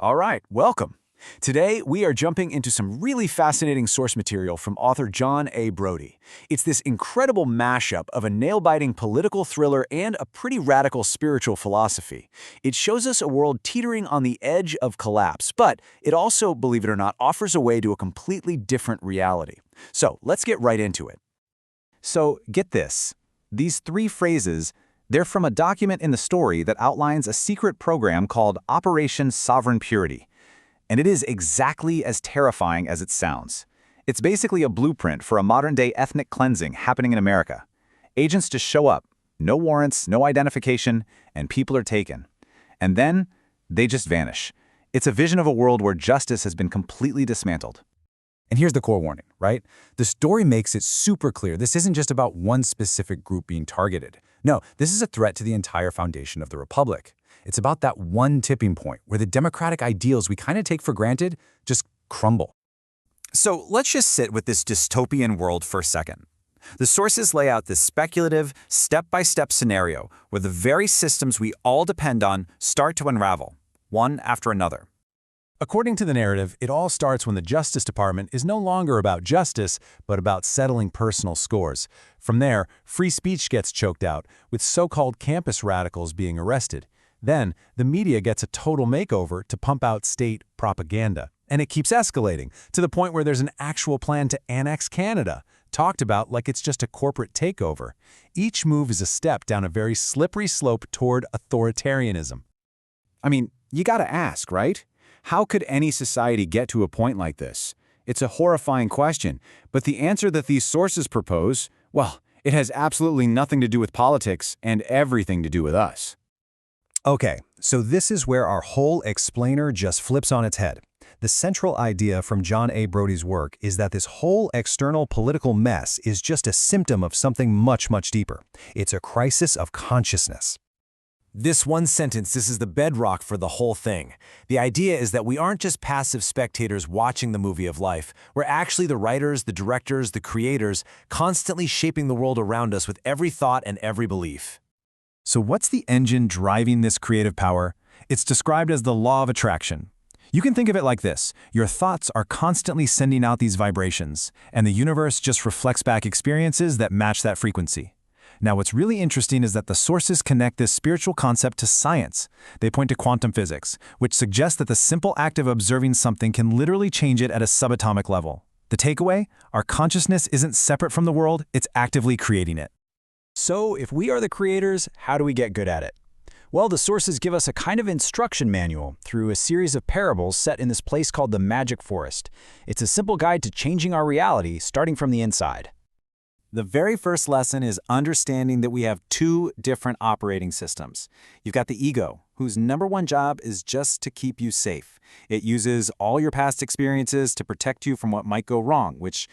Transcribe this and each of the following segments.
All right, welcome. Today, we are jumping into some really fascinating source material from author John A. Brody. It's this incredible mashup of a nail-biting political thriller and a pretty radical spiritual philosophy. It shows us a world teetering on the edge of collapse, but it also, believe it or not, offers a way to a completely different reality. So, let's get right into it. So, get this. These three phrases, they're from a document in the story that outlines a secret program called Operation Sovereign Purity. And it is exactly as terrifying as it sounds. It's basically a blueprint for a modern-day ethnic cleansing happening in America. Agents just show up, no warrants, no identification, and people are taken. And then, they just vanish. It's a vision of a world where justice has been completely dismantled. And here's the core warning, right? The story makes it super clear this isn't just about one specific group being targeted. No, this is a threat to the entire foundation of the Republic. It's about that one tipping point where the democratic ideals we kind of take for granted just crumble. So let's just sit with this dystopian world for a second. The sources lay out this speculative, step-by-step scenario where the very systems we all depend on start to unravel, one after another. According to the narrative, it all starts when the Justice Department is no longer about justice, but about settling personal scores. From there, free speech gets choked out, with so-called campus radicals being arrested. Then, the media gets a total makeover to pump out state propaganda. And it keeps escalating, to the point where there's an actual plan to annex Canada, talked about like it's just a corporate takeover. Each move is a step down a very slippery slope toward authoritarianism. I mean, you gotta ask, right? How could any society get to a point like this? It's a horrifying question, but the answer that these sources propose, well, it has absolutely nothing to do with politics and everything to do with us. Okay, so this is where our whole explainer just flips on its head. The central idea from John A. Brody's work is that this whole external political mess is just a symptom of something much, much deeper. It's a crisis of consciousness. This one sentence, this is the bedrock for the whole thing. The idea is that we aren't just passive spectators watching the movie of life. We're actually the writers, the directors, the creators, constantly shaping the world around us with every thought and every belief. So what's the engine driving this creative power? It's described as the law of attraction. You can think of it like this. Your thoughts are constantly sending out these vibrations, and the universe just reflects back experiences that match that frequency. Now, what's really interesting is that the sources connect this spiritual concept to science. They point to quantum physics, which suggests that the simple act of observing something can literally change it at a subatomic level. The takeaway? Our consciousness isn't separate from the world, it's actively creating it. So, if we are the creators, how do we get good at it? Well, the sources give us a kind of instruction manual through a series of parables set in this place called the Magic Forest. It's a simple guide to changing our reality, starting from the inside. The very first lesson is understanding that we have two different operating systems. You've got the ego, whose number one job is just to keep you safe. It uses all your past experiences to protect you from what might go wrong, which,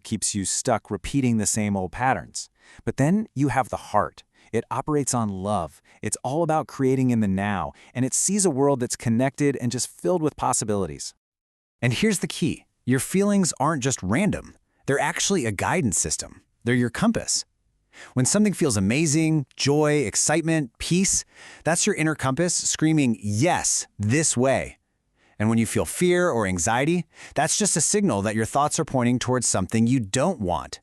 keeps you stuck repeating the same old patterns. But then you have the heart. It operates on love. It's all about creating in the now, and it sees a world that's connected and just filled with possibilities. And here's the key. Your feelings aren't just random. They're actually a guidance system. They're your compass. When something feels amazing, joy, excitement, peace, that's your inner compass screaming, yes, this way. And when you feel fear or anxiety, that's just a signal that your thoughts are pointing towards something you don't want.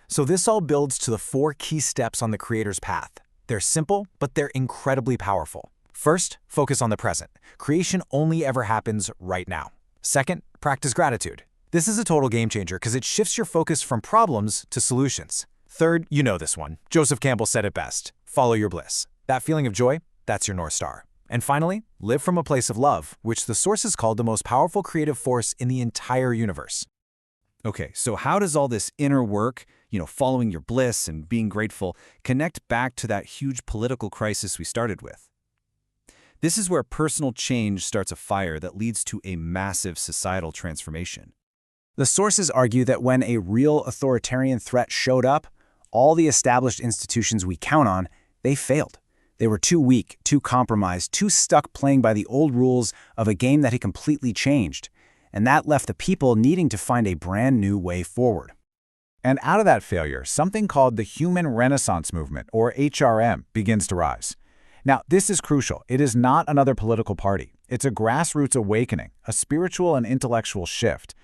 So this all builds to the 4 key steps on the creator's path. They're simple, but they're incredibly powerful. First, focus on the present. Creation only ever happens right now. Second, practice gratitude. This is a total game changer because it shifts your focus from problems to solutions. Third, you know this one. Joseph Campbell said it best. Follow your bliss. That feeling of joy, that's your North Star. And finally, live from a place of love, which the sources called the most powerful creative force in the entire universe. Okay, so how does all this inner work, following your bliss and being grateful, connect back to that huge political crisis we started with? This is where personal change starts a fire that leads to a massive societal transformation. The sources argue that when a real authoritarian threat showed up, all the established institutions we count on, they failed. They were too weak, too compromised, too stuck playing by the old rules of a game that had completely changed. And that left the people needing to find a brand new way forward. And out of that failure, something called the Human Renaissance Movement, or HRM, begins to rise. Now, this is crucial. It is not another political party. It's a grassroots awakening, a spiritual and intellectual shift.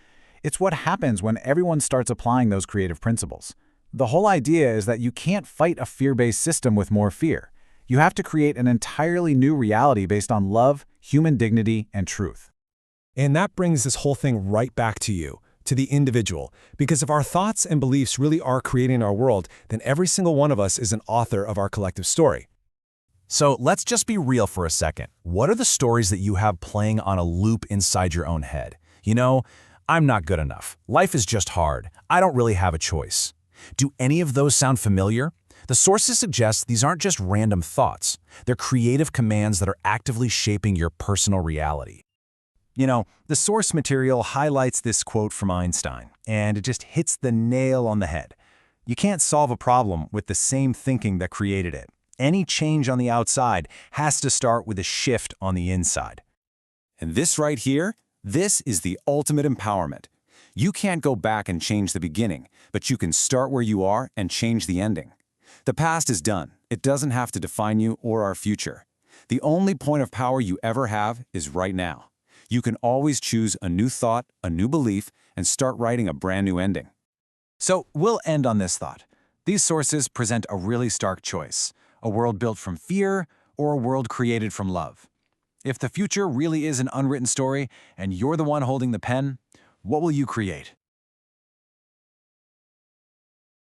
It's what happens when everyone starts applying those creative principles. The whole idea is that you can't fight a fear-based system with more fear. You have to create an entirely new reality based on love, human dignity, and truth. And that brings this whole thing right back to you, to the individual. Because if our thoughts and beliefs really are creating our world, then every single one of us is an author of our collective story. So let's just be real for a second. What are the stories that you have playing on a loop inside your own head? You know, I'm not good enough. Life is just hard. I don't really have a choice. Do any of those sound familiar? The sources suggest these aren't just random thoughts. They're creative commands that are actively shaping your personal reality. You know, the source material highlights this quote from Einstein, and it just hits the nail on the head. You can't solve a problem with the same thinking that created it. Any change on the outside has to start with a shift on the inside. And this right here, this is the ultimate empowerment. You can't go back and change the beginning, but you can start where you are and change the ending. The past is done. It doesn't have to define you or our future. The only point of power you ever have is right now. You can always choose a new thought, a new belief, and start writing a brand new ending. So we'll end on this thought. These sources present a really stark choice, a world built from fear or a world created from love. If the future really is an unwritten story and you're the one holding the pen, what will you create?